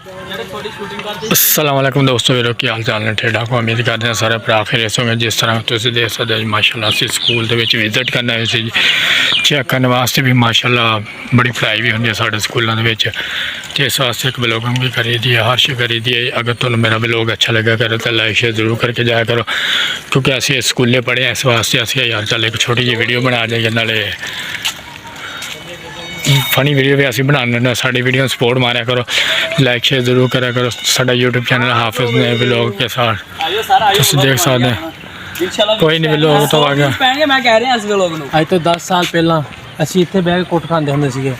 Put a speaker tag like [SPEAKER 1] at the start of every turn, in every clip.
[SPEAKER 1] अस्सलामुअलैकुम दोस्तों, वीरो की हाल चाल ने ठेडा को उम्मीद करते हैं सारे भरा खैरियत होंगे। जिस तरह तुम देख सकते हो माशाल्लाह असी स्कूल के विजिट करने आए थे, चेक करने वास्ते भी माशाल्लाह बड़ी पढ़ाई भी होंगी है साढ़े स्कूलों के। तो इस वास्ते एक ब्लॉगिंग भी करी दी है, हर शे करी दी है। अगर तुम्हें मेरा ब्लॉग अच्छा लगा करो तो लाइक शेयर जरूर करके जाया करो, क्योंकि असी स्कूले पढ़े हैं। इस वास्ते असी यार चल एक छोटी जी वीडियो बना जाइए, नाले फनी वीडियो भी असी बनाने। साड़ी वीडियो सपोर्ट मारा करो, लाइक शेयर जरूर करा करो। साडा यूट्यूब चैनल हाफिज़ ने ब्लॉग के साथ तुम देख सकते हैं। कोई नहीं ब्लॉग तो आ गया।
[SPEAKER 2] मैं कह रहा इस ब्लॉग नूं अज तो 10 साल पहला ਅਸੀਂ ਇੱਥੇ ਬਹਿ ਕੇ ਕੁੱਟ ਖਾਂਦੇ ਹੁੰਦੇ ਸੀਗੇ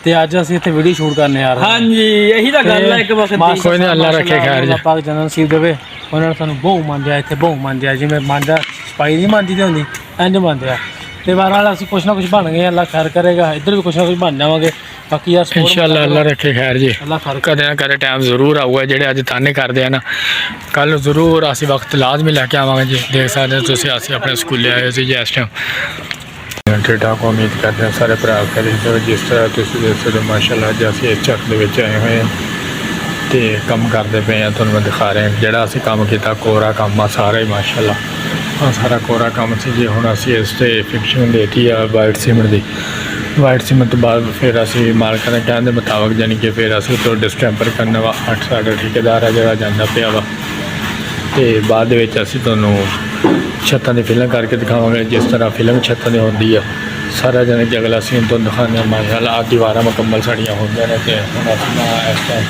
[SPEAKER 2] ਤੇ ਅੱਜ ਅਸੀਂ ਇੱਥੇ ਵੀਡੀਓ ਸ਼ੂਟ ਕਰਨੇ ਆ ਰਹੇ ਹਾਂ। ਹਾਂਜੀ ਇਹੀ ਤਾਂ ਗੱਲ ਹੈ। ਇੱਕ ਵਕਤ
[SPEAKER 1] ਕੋਈ ਨਹੀਂ, ਅੱਲਾ ਰੱਖੇ ਖੈਰ ਜੀ।
[SPEAKER 2] ਪਾਕ ਜਨਮ ਨਸੀਬ ਦੇਵੇ। ਉਹਨਾਂ ਨੇ ਸਾਨੂੰ ਬਹੁਤ ਮੰਨਿਆ, ਇੱਥੇ ਬਹੁਤ ਮੰਨਿਆ। ਜਿਵੇਂ ਮੰਨਦਾ ਸਪਾਈ ਨਹੀਂ ਮੰਨਦੀ ਤੇ ਹੁੰਦੀ ਇੰਝ ਮੰਨਿਆ। ਤੇ ਬਹਰਾਲ ਅਸੀਂ ਕੁਛ ਨਾ ਕੁਛ ਬਣ ਗਏ। ਅੱਲਾ ਖੈਰ ਕਰੇਗਾ, ਇੱਧਰ ਵੀ ਕੁਛ ਨਾ ਕੁਛ ਬਣ ਜਾਵਾਂਗੇ। ਬਾਕੀ ਯਾਰ
[SPEAKER 1] इंशाअल्लाह अल्लाह रखे खैर जी। कदे ना कदे टाइम जरूर आऊगा जेडे अज ताने करते हैं ना, कल जरूर असी वक्त लाजमी लैके आवांगे जी। देख सकते हो तुसीं असीं अपने स्कूले आए थे जी। इस टाइम ठेठा को उम्मीद करते हैं सारे भरा खैरियत। जिस तरह तुसीं देख सकते हो माशाअल्लाह अज असीं इस चक दे विच आए हुए हैं ते कम करते पे हैं। तुहानूं दिखा रहे हैं जिहड़ा असीं काम कीता कोरा काम आ सारा ही माशाअल्लाह सारा कोरा काम सी जी। हुण असीं इस ते फिक्सिंग देती है वाइट सीमेंट की। वाइट सीमेंट तो बाद फिर असी मालक ने कहने के मुताबिक जानी कि फिर असी तो डिस्टैंपर करने वा 8 साढ़ा ठेकेदार है जोड़ा जाना पाया वा। तो बाद असी तुहानूं छत्तां की फिल्म करके दिखावांगे, जिस तरह फिल्म छत्तां की होंदी है सारा जाने कि अगला सीन तो दिखाने। माशाअल्लाह दीवारां मुकम्मल साड़ियाँ होंदियां ने। ते हुण असीं इस टाइम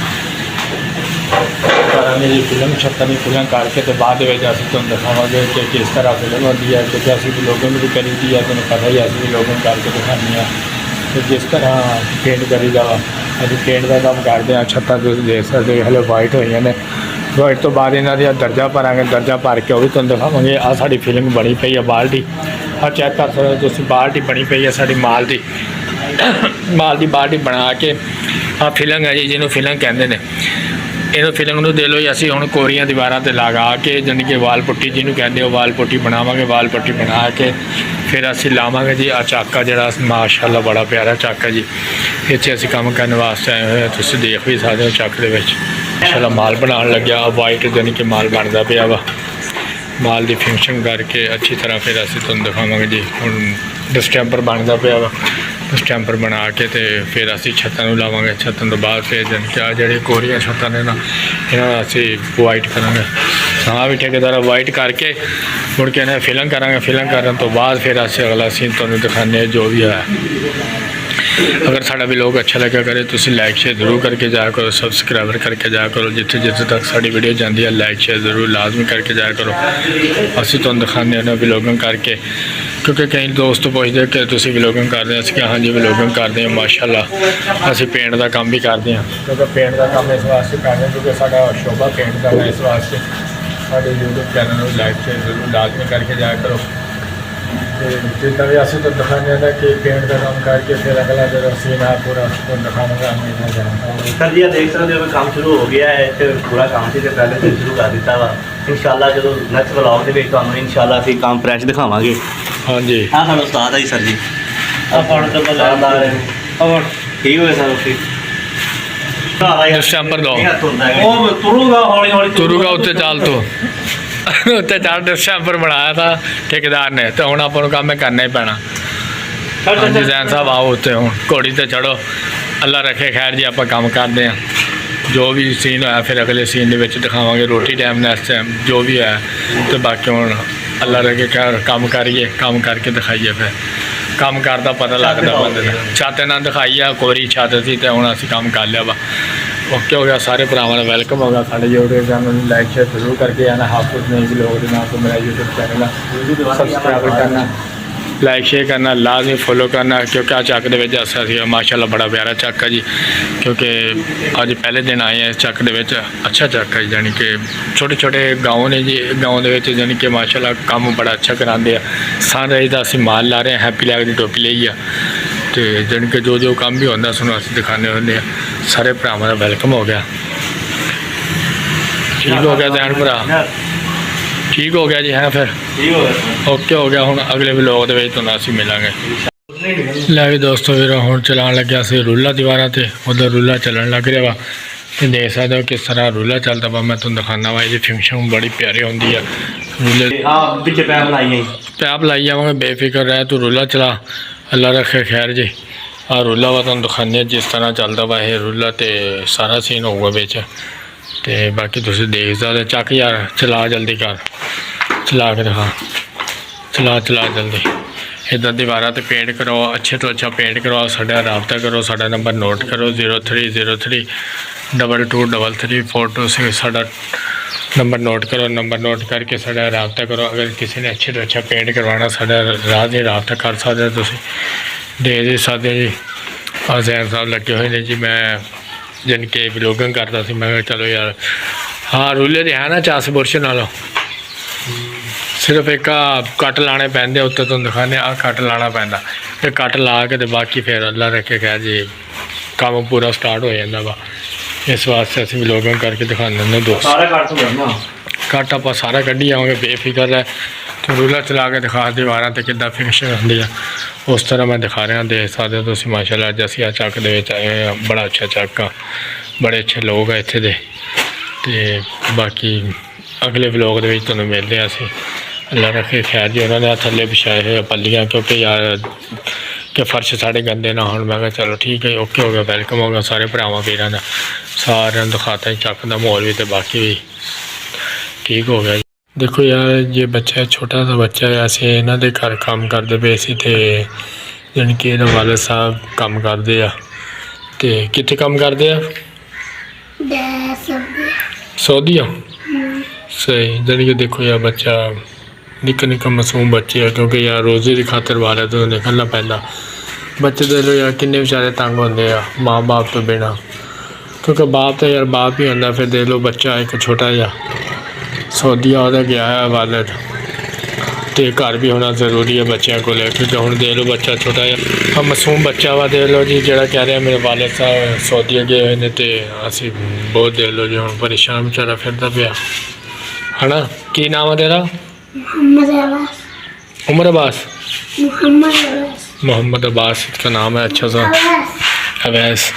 [SPEAKER 1] करांगे जी फिल्म छत्तां की फिल्म करके। तो बाद असीं तुहानूं दिखावांगे कि किस तरह फिल्म होंदी है, क्योंकि असीं ब्लॉगिंग भी करी दी है। तुहानूं पता ही असीं ब्लॉगिंग करके दिखाने हैं। तो जिस तरह पेंट करी दा अभी पेंट का काम करते हैं। छत्तां तुसीं देख सकते हो हले वाइट होईयां ने। वाइट तो बाद इन्हां दा दर्जा भरांगे, दर्जा भर के वो भी तुहानूं दिखावांगे। आ साडी फिल्म बनी पई है बाल्टी, आ चेक कर सकते हो तुसीं। बाल्टी बनी पई है साडी माल दी बाल्टी बना के आ फिल्म है जी, जिन्होंने फिल्म कहते हैं। इन्हों फिल्म को दे लो जी। असीं हुण कोरियां दीवारां ते लगा के जानी कि वाल पुट्टी जिन्हों कहते हो वाल पुट्टी बनावांगे। वाल पुट्टी बना के फिर असीं लावांगे जी। आ चाका जिहड़ा माशाअल्लाह बड़ा प्यारा चाका जी। इत्थे असीं काम करने वास्ते आए हुए। तुसीं देख भी सकदे हो चक दे विच माशाअल्लाह माल बनाउण लग्या। वाइट जानी कि माल बनदा पिया वा। माल की फिनिशिंग करके अच्छी तरह फिर असीं तुहानूं दिखावांगे जी। हुण डिस्टैंपर बनदा पिया वा। स्टैंपर बना के तो फिर असी छत्तां नूं लावांगे। छत्तां तो बाद फिर जानी कि आ जिहड़ी कोरियां छत्तां ने ना इन्हां दा असीं वाइट करांगे। हाँ भी ठेकेदार वाइट करके मुड़ के इन्हें फिल्म करांगे। फिल्म करन तो बाद फिर असीं अगला सीन तुहानूं दिखाने जो भी है। अगर साड़ा ब्लॉग अच्छा लगा करे तो लाइक शेयर जरूर करके जाया करो, सब्सक्राइबर करके जाया करो। जिथे जिथे तक साड़ी वीडियो जाती है लाइक शेयर जरूर लाजमी करके जाया करो। असीं तुहानूं दिखाने उन्हें ब्लॉगिंग करके, क्योंकि कई दोस्त पूछते कि तुसीं ब्लॉगिंग करते हैं। कि हाँ जी ब्लॉगिंग करते हैं माशाअल्लाह। असीं पेंट का काम भी करते हैं, क्योंकि पेंट का काम इस वास्ते करते हैं क्योंकि साडा शोभा पेंट का है। इस वास्ते साडे यूट्यूब चैनल को लाइक शेयर जरूर लाजमी करके जाया करो। जितना भी असीं तो दिखाने कि पेंट का काम करके फिर अगला जो सीन है पूरा उसको दिखाऊंगा।
[SPEAKER 3] सर जी देख सकते हो काम शुरू हो गया है। तो पूरा काम से पहले से शुरू कर दिता वा। इंशाअल्लाह जो नैक्सट व्लॉग के इंशाअल्लाह असीं काम फ्रैश दिखावांगे।
[SPEAKER 1] हाँ जी
[SPEAKER 3] हाँ साडा उस्ताद है जी सर जी। ठीक हो सर उसी
[SPEAKER 1] स्टैंपर दो
[SPEAKER 3] तुरूगा
[SPEAKER 1] उत्ते चाल तो उत्ते चाल स्टैंपर बनाया था ठेकेदार ने। तो हुण आपां नूं काम करना ही पैना। हाँ जी जैन साहब आओ उत्ते हुण घोड़ी ते चढ़ो। अल्लाह रखे खैर जी। आपां काम करते हैं जो भी सीन होया फिर अगले सीन दे विच दिखावांगे। रोटी टाइम नेक्स्ट टाइम जो भी है। तो बाकी हुण अल्लाह रखे खैर काम करिए, काम करके दिखाइए। फिर काम करता पता लगता बंदे का। छत ना दिखाई है कोरी छत थी तो हुण असीं काम कर लिया वा। ओके हो गया। सारे भरावां दा वेलकम होगा। साडे यूट्यूब चैनल नूं लाइक शेयर जरूर करके आना। हाफिज़ ने ब्लॉग के नाम तो मेरा यूट्यूब चैनल है, सब्सक्राइब करना, लाइक शेयर करना, लाजमी फॉलो करना। क्योंकि आ चक दे विच असीं माशाअल्लाह बड़ा प्यारा चक है जी। क्योंकि अज पहले दिन आए हैं इस चक दे विच। अच्छा चक है जानी कि छोटे छोटे गाँव ने जी। गाँव दे विच जानी कि माशाअल्लाह काम बड़ा अच्छा करांदे आ। सनराइज दा असीं माल ला रहे हैं। हैप्पी लैग दी टोपी लई आ। तो जानी कि जो काम भी होंदा सानूं असीं दिखाने होंदे आ। सारे भरावां दा वेलकम हो गया। ठीक हो गया दैन भरा, ठीक हो गया जी। है फिर ओके हो गया। हुण अगले व्लॉग दे विच तुहानूं असीं मिलांगे। लै भी दोस्तों फिर हुण चलान लग्या सी रूला दीवारां ते। उधर रूला चलन लग रहा वा। ਤੇ ਦੇਖ ਸਕਦੇ ਹੋ ਕਿਸ ਤਰ੍ਹਾਂ ਰੂਲਾ ਚੱਲਦਾ ਵਾ। ਮੈਂ ਤੁਹਾਨੂੰ ਦਿਖਾਉਂਦਾ ਵਾ, ਇਹਦੀ ਫਿਨਿਸ਼ਿੰਗ ਬੜੀ ਪਿਆਰੀ ਹੁੰਦੀ ਆ। ਰੂਲੇ
[SPEAKER 3] ਤੇ ਆ ਵਿੱਚ ਪੈਪ ਲਾਈਆਂ
[SPEAKER 1] ਪੈਪ ਲਾਈ ਜਾਵਾਂਗੇ, ਬੇਫਿਕਰ ਰਹਿ, ਤੂੰ ਰੂਲਾ ਚਲਾ, ਅੱਲਾ ਰੱਖੇ ਖੈਰ ਜੀ। ਆ ਰੂਲਾ ਵਾ ਤੁਹਾਨੂੰ ਦਿਖਾਉਂਦੇ ਜਿਸ ਤਰ੍ਹਾਂ ਚੱਲਦਾ ਵਾ ਇਹ ਰੂਲਾ, ਤੇ ਸਾਰਾ ਸੀਨ ਹੋਊਗਾ ਵਿੱਚ। ਤੇ ਬਾਕੀ ਤੁਸੀਂ ਦੇਖ ਸਕਦੇ, ਚੱਕ ਯਾਰ, ਚਲਾ ਜਲਦੀ ਕਰ, ਚਲਾ ਕੇ ਦਿਖਾ, ਚਲਾ ਜਲਦੀ। ਇੱਦਾਂ ਦੀਵਾਰਾਂ 'ਤੇ ਪੇਂਟ ਕਰਵਾਓ, ਅੱਛੇ ਤੋਂ ਅੱਛਾ ਪੇਂਟ ਕਰਵਾਓ। ਸਾਡਾ ਰਾਬਤਾ ਕਰੋ, ਸਾਡਾ ਨੰਬਰ ਨੋਟ ਕਰੋ 0303223426। ਸਾਡਾ ਨੰਬਰ ਨੋਟ ਕਰੋ, ਨੰਬਰ ਨੋਟ ਕਰਕੇ ਸਾਡਾ ਰਾਬਤਾ ਕਰੋ। ਅਗਰ ਕਿਸੇ ਨੇ ਅੱਛੇ ਤੋਂ ਅੱਛਾ ਪੇਂਟ ਕਰਵਾਉਣਾ, ਸਾਡਾ ਰਾਹ ਦੇ ਰਾਬਤਾ ਕਰ ਸਕਦੇ ਹੋ ਤੁਸੀਂ, ਦੇ ਸਕਦੇ ਜੀ। ਜ਼ੈਨ ਸਾਹਿਬ ਲੱਗੇ ਹੋਏ ਨੇ ਜੀ। ਮੈਂ ਜਾਣੀ ਕਿ ਵਲੋਗਿੰਗ ਕਰਦਾ ਸੀ, ਮੈਂ ਕਿਹਾ ਚਲੋ ਯਾਰ, ਹਾਂ ਰੂਲੇ ਦੇ ਹੈ ਨਾ 4 ਬੁਰਸ਼ ਨਾਲੋਂ ਸਿਰਫ ਇੱਕ ਕੱਟ ਲਾਣੇ ਪੈਂਦੇ ਉੱਤੇ, ਤੁਹਾਨੂੰ ਦਿਖਾਉਂਦੇ ਆ ਕੱਟ ਲਾਣਾ ਪੈਂਦਾ। ਇਹ ਕੱਟ ਲਾ ਕੇ ਤੇ ਬਾਕੀ ਫਿਰ ਅੱਲਾ ਰੱਖੇ ਖੈਰ ਜੀ ਕੰਮ ਪੂਰਾ ਸਟਾਰਟ ਹੋ ਜਾਂਦਾ ਵਾ। ਇਸ ਵਾਸਤੇ ਅਸੀਂ ਵਲੋਗਿੰਗ ਕਰਕੇ ਦਿਖਾਉਂਦੇ ਹੁੰਦੇ ਦੋਸਤ।
[SPEAKER 3] ਸਾਰਾ ਕੱਟ ਹੋ ਜਾਂਦਾ,
[SPEAKER 1] ਕੱਟ ਆਪਾਂ ਸਾਰਾ ਕੱਢੀ ਆਵਾਂਗੇ, ਬੇਫਿਕਰ ਹੈ। ਤੇ ਰੂਲਾ ਚਲਾ ਕੇ ਦਿਖਾ ਦੀਵਾਰਾਂ 'ਤੇ ਕਿੱਦਾਂ ਫਿਨਿਸ਼ਿੰਗ ਹੁੰਦੀ ਆ, ਉਸ ਤਰ੍ਹਾਂ ਮੈਂ ਦਿਖਾ ਰਿਹਾ। ਦੇਖ ਸਕਦੇ ਹੋ ਤੁਸੀਂ ਮਾਸ਼ਾਅੱਲਾ। ਅੱਜ ਅਸੀਂ ਆ ਚੱਕ ਦੇ ਵਿੱਚ ਆਏ ਹਾਂ, ਬੜਾ ਅੱਛਾ ਚੱਕ ਆ, ਬੜੇ ਅੱਛੇ ਲੋਕ ਆ ਇੱਥੇ ਦੇ। ਤੇ ਬਾਕੀ ਅਗਲੇ ਵਲੋਗ ਦੇ ਵਿੱਚ ਤੁਹਾਨੂੰ ਮਿਲਦੇ ਹਾਂ ਅਸੀਂ। ਅੱਲਾ ਰੱਖੇ ਖੈਰ ਜੀ। ਉਹਨਾਂ ਨੇ ਥੱਲੇ ਵਿਛਾਏ ਹੋਏ ਪੱਲੀਆਂ, ਕਿਉਂਕਿ ਯਾਰ ਕਿ ਫਰਸ਼ ਸਾਡੇ ਗੰਦੇ ਨਾ ਹੋਣ। ਮੈਂ ਕਿਹਾ ਚਲੋ ਠੀਕ ਹੈ, ਓਕੇ ਹੋ ਗਿਆ, ਵੈਲਕਮ ਹੋ ਗਿਆ ਸਾਰੇ ਭਰਾਵਾਂ ਵੀਰਾਂ ਦਾ। ਸਾਰਿਆਂ ਨੂੰ ਦਿਖਾਤਾ ਚੱਕ ਦਾ ਮਾਹੌਲ ਵੀ, ਤੇ ਬਾਕੀ ਵੀ ਠੀਕ ਹੋ ਗਿਆ ਜੀ। ਦੇਖੋ ਯਾਰ, ਜੇ ਬੱਚਾ ਛੋਟਾ ਜਿਹਾ ਬੱਚਾ ਹੈ, ਅਸੀਂ ਇਹਨਾਂ ਦੇ ਘਰ ਕੰਮ ਕਰਦੇ ਪਏ ਸੀ, ਤੇ ਜਾਣੀ ਕਿ ਇਹਨਾਂ ਵਾਲਦ ਸਾਹਿਬ ਕੰਮ ਕਰਦੇ ਆ। ਤੇ ਕਿੱਥੇ ਕੰਮ ਕਰਦੇ ਆ? ਸਾਊਦੀ ਆ। ਸਹੀ, ਜਾਣੀ ਕਿ ਦੇਖੋ ਯਾਰ, ਬੱਚਾ ਨਿੱਕਾ ਮਾਸੂਮ ਬੱਚੇ ਆ, ਕਿਉਂਕਿ ਯਾਰ ਰੋਜ਼ੇ ਦੀ ਖਾਤਰ ਵਾਲਿਆਂ ਤੋਂ ਨਿਕਲਣਾ ਪੈਂਦਾ। ਬੱਚੇ ਦੇ ਲੋ ਯਾਰ ਕਿੰਨੇ ਵਿਚਾਰੇ ਤੰਗ ਹੁੰਦੇ ਆ ਮਾਂ ਬਾਪ ਤੋਂ ਬਿਨਾਂ, ਕਿਉਂਕਿ ਬਾਪ ਤਾਂ ਯਾਰ ਬਾਪ ਹੀ ਹੁੰਦਾ। ਫਿਰ ਦੇ ਲੋ ਬੱਚਾ ਇੱਕ ਛੋਟਾ ਜਿਹਾ ਸਾਊਦੀਆ ਉਹਦਾ ਗਿਆ ਹੈ ਵਾਲਦ, ਤੇ ਘਰ ਵੀ ਹੋਣਾ ਜ਼ਰੂਰੀ ਹੈ ਬੱਚਿਆਂ ਕੋਲ, ਕਿਉਂਕਿ ਹੁਣ ਦੇ ਲੋ ਬੱਚਾ ਛੋਟਾ ਜਿਹਾ ਮਾਸੂਮ ਬੱਚਾ ਵਾ। ਦੇ ਲੋ ਜੀ, ਜਿਹੜਾ ਕਹਿ ਰਿਹਾ ਮੇਰੇ ਵਾਲਦ ਸਾਹਿਬ ਸਾਊਦੀਆ ਗਏ ਹੋਏ ਨੇ, ਤੇ ਅਸੀਂ ਬਹੁਤ ਦੇ ਲੋ ਜੀ ਹੁਣ ਪਰੇਸ਼ਾਨ ਵਿਚਾਰਾ ਫਿਰਦਾ ਪਿਆ ਹੈ ਨਾ। ਕੀ ਨਾਮ ਹੈ ਤੇਰਾ? उमर अब्बास, मोहम्मद अब्बास का नाम है। अच्छा सा अवैस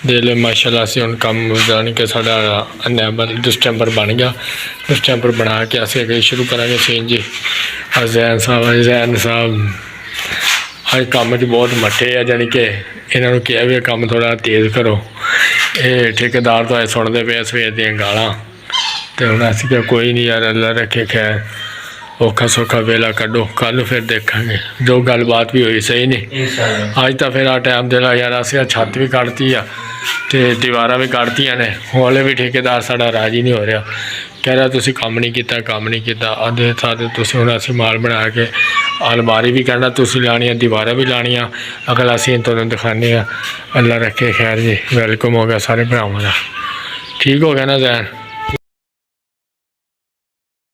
[SPEAKER 1] दे लो माशाल्लाह। से हम कम जाने के साढ़ा नवंबर दिसंबर बन गया, दिसंबर बना के असें अगे शुरू करांगे सीन जी। जैन साहब हर काम च बहुत मट्ठे आ, जानी कि इन्हों कहा भी काम थोड़ा तेज़ करो। ये ठेकेदार तो सुनते पे सवेर दियां गालां, तो हुण असीं कहा कोई नहीं यार, अल्लाह रखे खैर, औखा सौखा वेला कड्डो, कल फिर देखांगे जो गलबात भी हुई। सही नहीं अज तो फिर आ टाइम दे ला यार, असें छत भी कढ़ती आ ते दीवारां भी कढ़तियां ने, हाले भी ठेकेदार साडा राजी नहीं हो रहा, कह रहा तुसीं काम नहीं कीता, काम नहीं कीता। आधे साधे तुसीं हुण असीं माल बना के अलमारी भी कहना तुसीं लानी है, दीवारां भी लानियां, अगला असीं तुहानूं दिखाने आ। अल्लाह रखे खैर जी, वेलकम हो गया सारे भरावां दा। ठीक हो गया ना जैन?